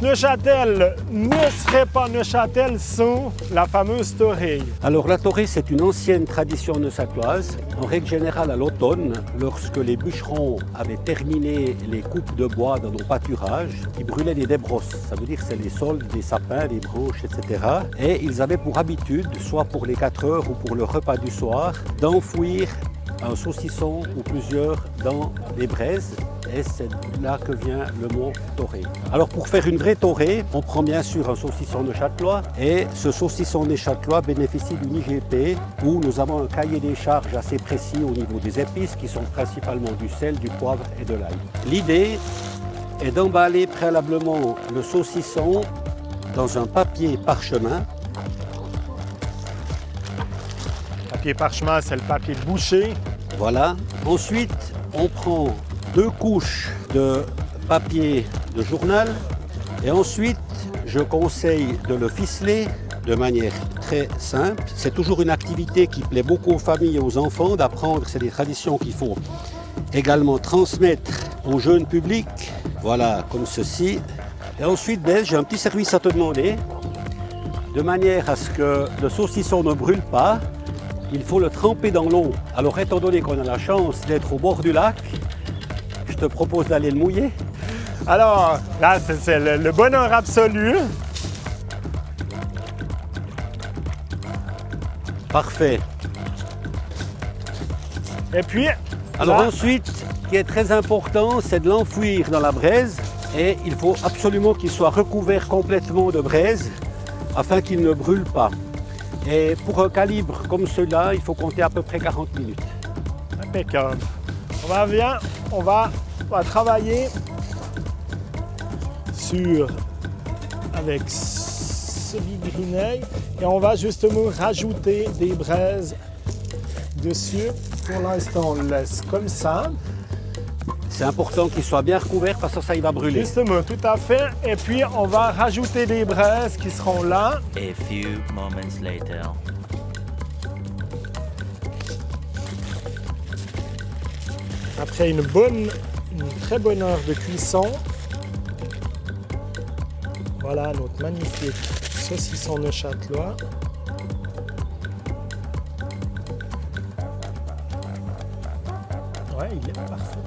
Neuchâtel ne serait pas Neuchâtel sans la fameuse toreille. Alors la torée, c'est une ancienne tradition neuchâteloise. En règle générale, à l'automne, lorsque les bûcherons avaient terminé les coupes de bois dans nos pâturages, ils brûlaient des débrosses. Ça veut dire que c'est les soldes des sapins, des branches, etc. Et ils avaient pour habitude, soit pour les 4 heures ou pour le repas du soir, d'enfouir un saucisson ou plusieurs dans les braises. Et c'est là que vient le mot torée. Alors pour faire une vraie torée, on prend bien sûr un saucisson neuchâtelois et ce saucisson neuchâtelois bénéficie d'une IGP où nous avons un cahier des charges assez précis au niveau des épices qui sont principalement du sel, du poivre et de l'ail. L'idée est d'emballer préalablement le saucisson dans un papier parchemin. Papier parchemin, c'est le papier de boucher. Voilà. Ensuite, on prend 2 couches de papier de journal et ensuite je conseille de le ficeler de manière très simple. C'est toujours une activité qui plaît beaucoup aux familles et aux enfants d'apprendre, c'est des traditions qu'il faut également transmettre au jeune public, voilà comme ceci. Et ensuite j'ai un petit service à te demander, de manière à ce que le saucisson ne brûle pas, il faut le tremper dans l'eau. Alors étant donné qu'on a la chance d'être au bord du lac, je te propose d'aller le mouiller. Alors, là, c'est le bonheur absolu. Parfait. Et puis, alors là, ensuite, ce qui est très important, c'est de l'enfouir dans la braise. Et il faut absolument qu'il soit recouvert complètement de braise afin qu'il ne brûle pas. Et pour un calibre comme celui-là, il faut compter à peu près 40 minutes. impeccable. On va travailler avec ce bigrineil et on va justement rajouter des braises dessus. Pour l'instant, on le laisse comme ça. C'est important qu'il soit bien recouvert parce que ça, il va brûler. Justement, tout à fait. Et puis, on va rajouter des braises qui seront là. A few moments later. Après une très bonne heure de cuisson, voilà notre magnifique saucisson neuchâtelois. Ouais, il est parfait.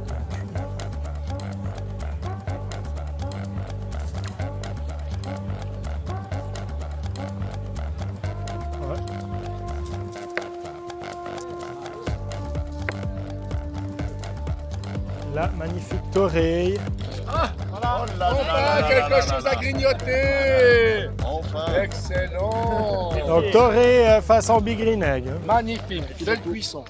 La magnifique toreille. Voilà. Enfin, quelque chose à grignoter. Enfin. Excellent. Donc toreille façon bigrinègue. Magnifique. Belle cuisson.